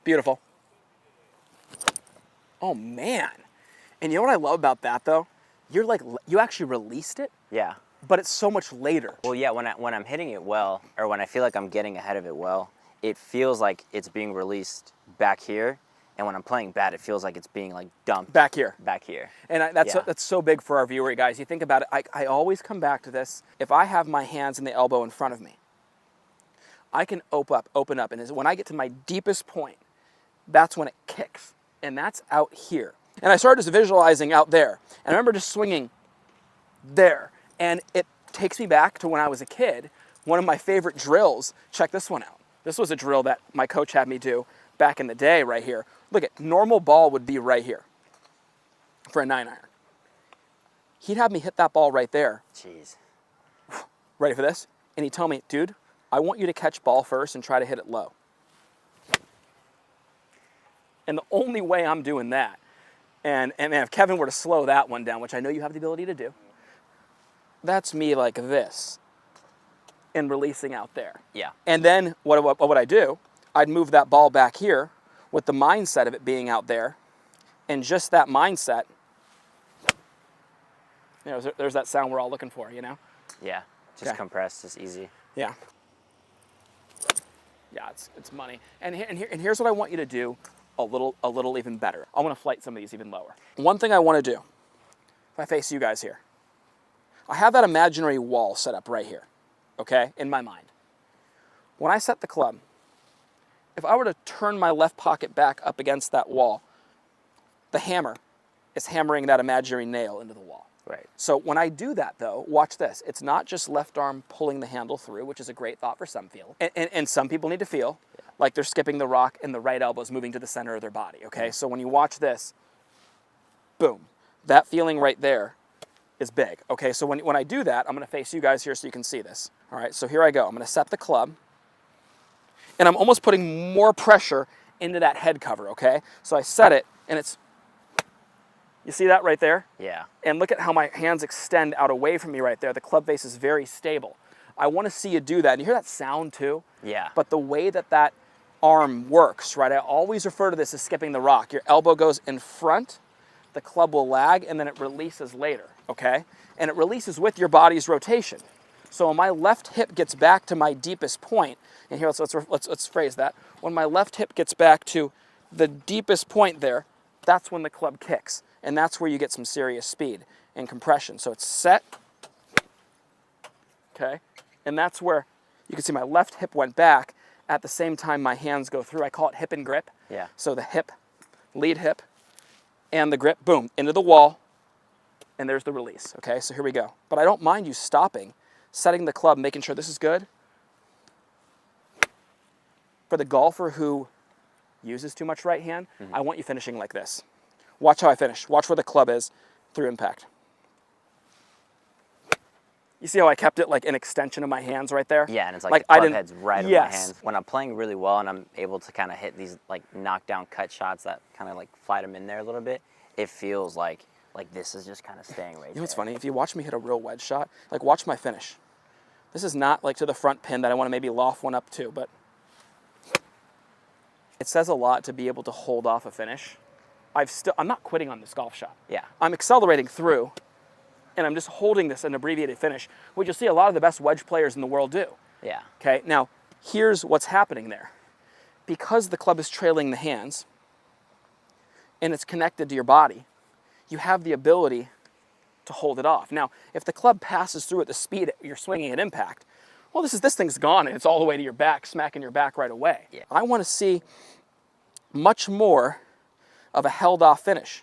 Beautiful. Oh, man. And you know what I love about that, though? You're like, you actually released it. Yeah. But it's so much later. Well, yeah, when I'm hitting it well, or when I feel like I'm getting ahead of it well, it feels like it's being released back here. And when I'm playing bad, it feels like it's being like dumped back here. Back here. And that's so big for our viewer, guys. You think about it. I always come back to this. If I have my hands and the elbow in front of me, I can open up. And when I get to my deepest point, that's when it kicks. And that's out here. And I started just visualizing out there. And I remember just swinging there. And it takes me back to when I was a kid. One of my favorite drills, check this one out. This was a drill that my coach had me do back in the day right here. Look at, normal ball would be right here for a 9-iron. He'd have me hit that ball right there. Jeez. Ready for this? And he'd tell me, dude, I want you to catch ball first and try to hit it low. And the only way I'm doing that, and if Kevin were to slow that one down, which I know you have the ability to do, that's me like this and releasing out there. Yeah. And then what would I do? I'd move that ball back here with the mindset of it being out there, and just that mindset, you know, there's that sound we're all looking for, you know? Yeah, just compressed, just easy. Yeah. Yeah, it's money. And here's what I want you to do a little even better. I want to flight some of these even lower. One thing I want to do, if I face you guys here, I have that imaginary wall set up right here, okay, in my mind. When I set the club, if I were to turn my left pocket back up against that wall, the hammer is hammering that imaginary nail into the wall. Right. So when I do that, though, watch this. It's not just left arm pulling the handle through, which is a great thought for some feel. And some people need to feel like they're skipping the rock and the right elbow is moving to the center of their body, okay? So when you watch this, boom, that feeling right there is big, okay? So when I do that, I'm going to face you guys here so you can see this. All right, so here I go. I'm going to set the club, and I'm almost putting more pressure into that head cover, okay? So I set it, and it's, you see that right there? Yeah. And look at how my hands extend out away from me right there. The club face is very stable. I want to see you do that. And you hear that sound too? Yeah. But the way that arm works, right? I always refer to this as skipping the rock. Your elbow goes in front, the club will lag, and then it releases later, okay? And it releases with your body's rotation. So when my left hip gets back to my deepest point, and here let's phrase that. When my left hip gets back to the deepest point there, that's when the club kicks. And that's where you get some serious speed and compression. So it's set, okay? And that's where you can see my left hip went back at the same time my hands go through. I call it hip and grip. Yeah. So the hip, lead hip, and the grip, boom, into the wall, and there's the release, okay? So here we go. But I don't mind you stopping, setting the club, making sure this is good. For the golfer who uses too much right hand, I want you finishing like this. Watch how I finish. Watch where the club is through impact. You see how I kept it like an extension of my hands right there? Yeah, and it's like the club head's right in my Yes. hands. When I'm playing really well and I'm able to kind of hit these like knockdown cut shots that kind of like flight them in there a little bit, it feels like this is just kind of staying right there. You know what's funny? If you watch me hit a real wedge shot, like watch my finish. This is not like to the front pin that I want to maybe loft one up to, but it says a lot to be able to hold off a finish. I'm not quitting on this golf shot. Yeah. I'm accelerating through, and I'm just holding this an abbreviated finish, which you'll see a lot of the best wedge players in the world do. Yeah. Okay, now here's what's happening there. Because the club is trailing the hands, and it's connected to your body, you have the ability to hold it off. Now, if the club passes through at the speed you're swinging at impact, well, this thing's gone, and it's all the way to your back, smacking your back right away. Yeah. I want to see much more of a held-off finish.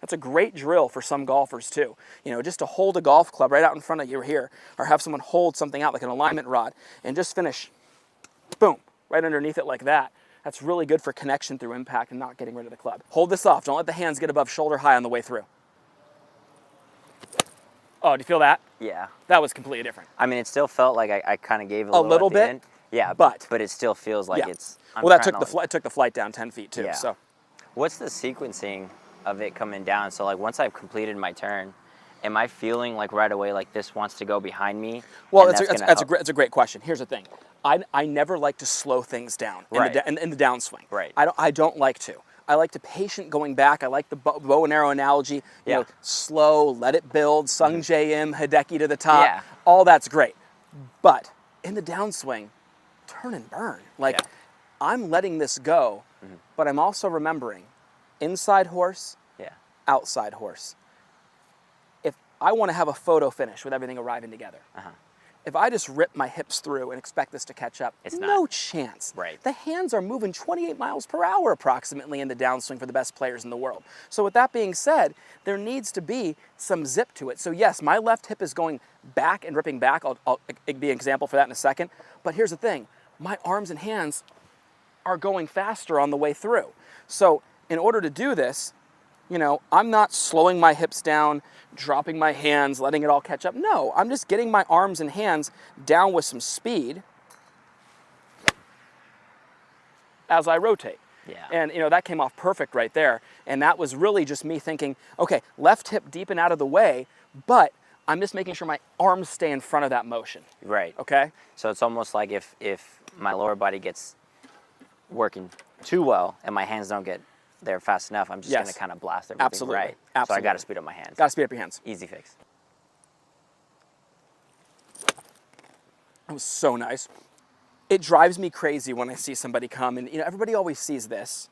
That's a great drill for some golfers too. You know, just to hold a golf club right out in front of you here, or have someone hold something out like an alignment rod and just finish, boom, right underneath it like that. That's really good for connection through impact and not getting rid of the club. Hold this off. Don't let the hands get above shoulder high on the way through. Oh, do you feel that? Yeah. That was completely different. I mean, it still felt like I kind of gave it A a little at the bit, end. Yeah, but it still feels like it's. Well, that took the flight down 10 feet too. Yeah. So, what's the sequencing of it coming down? So like once I've completed my turn, am I feeling like right away like this wants to go behind me? well, it's a great question. Here's the thing. I never like to slow things down Right. in the downswing. Right. I don't like to. I like to patient going back. I like the bow and arrow analogy. You Yeah. know, slow, let it build, Sung J-im, Hideki to the top. Yeah. All that's great. But in the downswing, turn and burn. Like, Yeah. I'm letting this go, but I'm also remembering inside horse, Yeah. outside horse. If I want to have a photo finish with everything arriving together, if I just rip my hips through and expect this to catch up, It's no not. chance. Right. The hands are moving 28 miles per hour approximately in the downswing for the best players in the world. So with that being said, there needs to be some zip to it. So yes, my left hip is going back and ripping back. I'll be an example for that in a second. But here's the thing. My arms and hands are going faster on the way through. So in order to do this, you know, I'm not slowing my hips down, dropping my hands, letting it all catch up. No, I'm just getting my arms and hands down with some speed as I rotate. Yeah. And, you know, that came off perfect right there. And that was really just me thinking, okay, left hip deep and out of the way, but I'm just making sure my arms stay in front of that motion. Right. Okay? So it's almost like if my lower body gets working too well and my hands don't get there fast enough, I'm just Yes. going to kind of blast everything Absolutely. right. So I Absolutely. got to speed up my hands. Got to speed up your hands. Easy fix. That was so nice. It drives me crazy when I see somebody come and, you know, everybody always sees this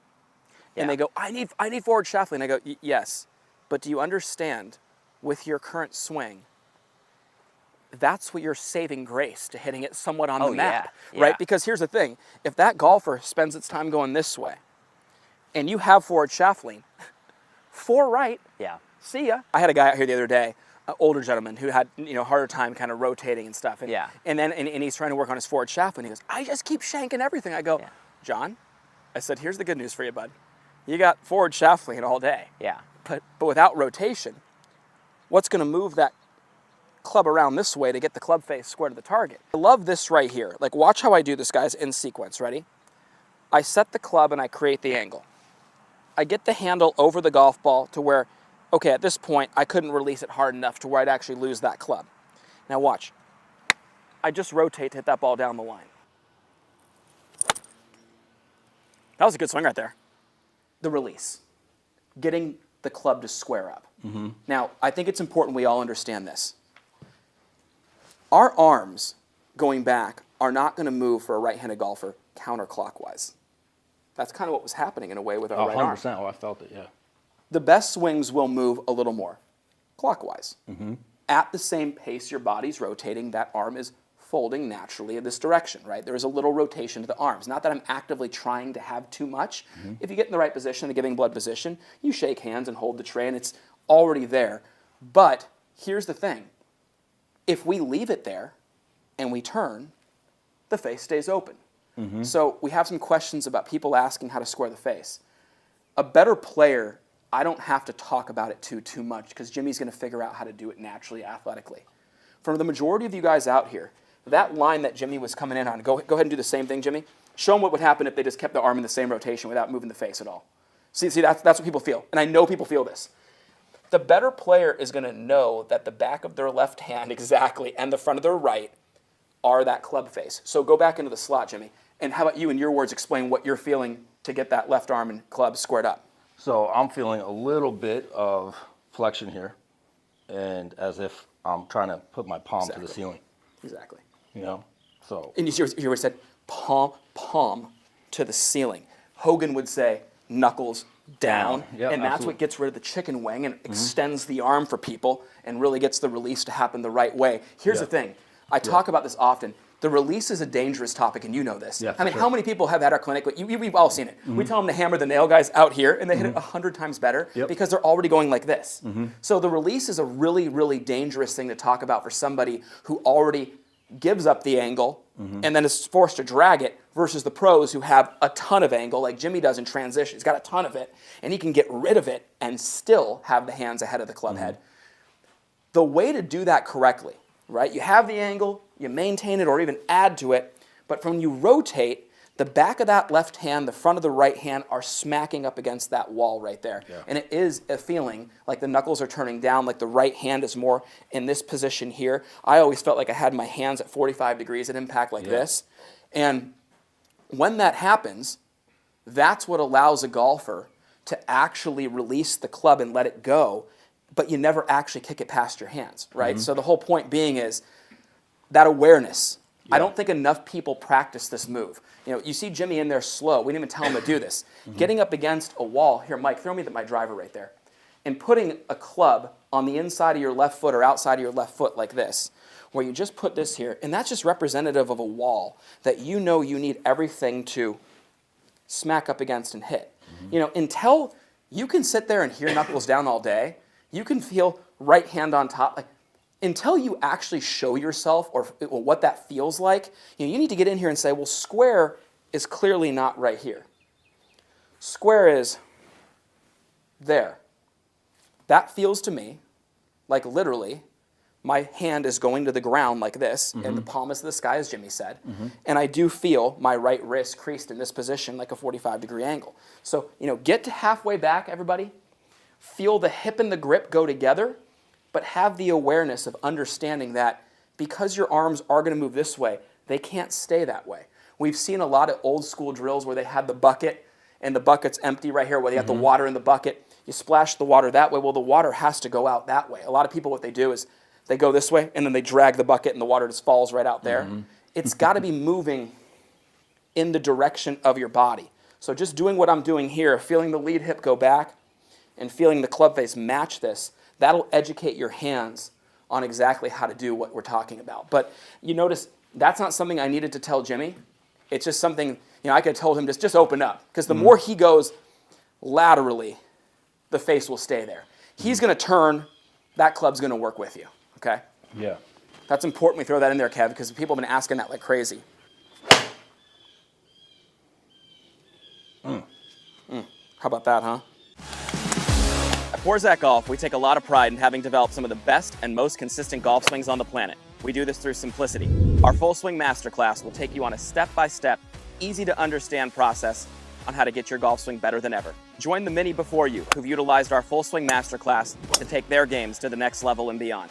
and Yeah. they go, I need forward shuffling. And I go, yes, but do you understand with your current swing, that's what you're saving grace to hitting it somewhat on the map, yeah. right? Because here's the thing. If that golfer spends its time going this way and you have forward shuffling, 4 right, Yeah. see ya. I had a guy out here the other day, an older gentleman who had, you know, harder time kind of rotating and stuff. And, Yeah. and then and he's trying to work on his forward shaft and he goes, I just keep shanking everything. I go, Yeah. John, I said, here's the good news for you, bud. You got forward shaft lean all day. Yeah. But without rotation, what's going to move that club around this way to get the club face square to the target? I love this right here. Like, watch how I do this, guys, in sequence. Ready? I set the club and I create the angle. I get the handle over the golf ball to where, okay, at this point, I couldn't release it hard enough to where I'd actually lose that club. Now watch. I just rotate to hit that ball down the line. That was a good swing right there. The release. Getting the club to square up. Now, I think it's important we all understand this. Our arms going back are not going to move for a right-handed golfer counterclockwise. That's kind of what was happening in a way with our right arm. 100%. Oh, I felt it, yeah. The best swings will move a little more clockwise. At the same pace your body's rotating, that arm is folding naturally in this direction, right? There is a little rotation to the arms. Not that I'm actively trying to have too much. If you get in the right position, the giving blood position, you shake hands and hold the tray and it's already there. But here's the thing. If we leave it there and we turn, the face stays open. So we have some questions about people asking how to square the face. A better player, I don't have to talk about it too much because Jimmy's going to figure out how to do it naturally, athletically. For the majority of you guys out here, that line that Jimmy was coming in on, go ahead and do the same thing, Jimmy. Show them what would happen if they just kept the arm in the same rotation without moving the face at all. See, that's what people feel, and I know people feel this. The better player is going to know that the back of their left hand exactly and the front of their right are that club face. So go back into the slot, Jimmy. And how about you, in your words, explain what you're feeling to get that left arm and club squared up? So I'm feeling a little bit of flexion here, and as if I'm trying to put my palm to Exactly. the ceiling, Exactly. you know? So And you hear what I said? Palm to the ceiling. Hogan would say knuckles down. Yep, and that's absolutely. what gets rid of the chicken wing and extends the arm for people and really gets the release to happen the right way. Here's Yeah. the thing. I talk about this often. The release is a dangerous topic, and you know this. Yeah, I mean, for how sure. many people have had our clinic? We've all seen it. We tell them to hammer the nail guys out here, and they hit it 100 times better Yep. because they're already going like this. So the release is a really, really dangerous thing to talk about for somebody who already gives up the angle and then is forced to drag it versus the pros who have a ton of angle like Jimmy does in transition. He's got a ton of it, and he can get rid of it and still have the hands ahead of the club head. The way to do that correctly, right? You have the angle, you maintain it or even add to it, but when you rotate, the back of that left hand, the front of the right hand are smacking up against that wall right there. Yeah. And it is a feeling like the knuckles are turning down, like the right hand is more in this position here. I always felt like I had my hands at 45 degrees at impact like this. And when that happens, that's what allows a golfer to actually release the club and let it go, but you never actually kick it past your hands, right? So the whole point being is that awareness. Yeah. I don't think enough people practice this move. You know, you see Jimmy in there slow. We didn't even tell him to do this. Getting up against a wall. Here, Mike, throw me my driver right there. And putting a club on the inside of your left foot or outside of your left foot like this, where you just put this here, and that's just representative of a wall that you know you need everything to smack up against and hit. You know, until you can sit there and hear knuckles down all day, you can feel right hand on top, like, until you actually show yourself or what that feels like, you know, you need to get in here and say, well, square is clearly not right here. Square is there. That feels to me like literally my hand is going to the ground like this, and the palm is to the sky, as Jimmy said. And I do feel my right wrist creased in this position like a 45-degree angle. So, you know, get to halfway back, everybody. Feel the hip and the grip go together, but have the awareness of understanding that because your arms are going to move this way, they can't stay that way. We've seen a lot of old school drills where they had the bucket, and the bucket's empty right here, where they got the water in the bucket. You splash the water that way. Well, the water has to go out that way. A lot of people, what they do is they go this way, and then they drag the bucket, and the water just falls right out there. It's got to be moving in the direction of your body. So just doing what I'm doing here, feeling the lead hip go back, and feeling the club face match this, that'll educate your hands on exactly how to do what we're talking about. But you notice that's not something I needed to tell Jimmy. It's just something, you know, I could have told him just open up. Because the more he goes laterally, the face will stay there. He's going to turn, that club's going to work with you, okay? Yeah. That's important we throw that in there, Kev, because people have been asking that like crazy. How about that, huh? At Forzak Golf, we take a lot of pride in having developed some of the best and most consistent golf swings on the planet. We do this through simplicity. Our Full Swing Masterclass will take you on a step-by-step, easy-to-understand process on how to get your golf swing better than ever. Join the many before you who've utilized our Full Swing Masterclass to take their games to the next level and beyond.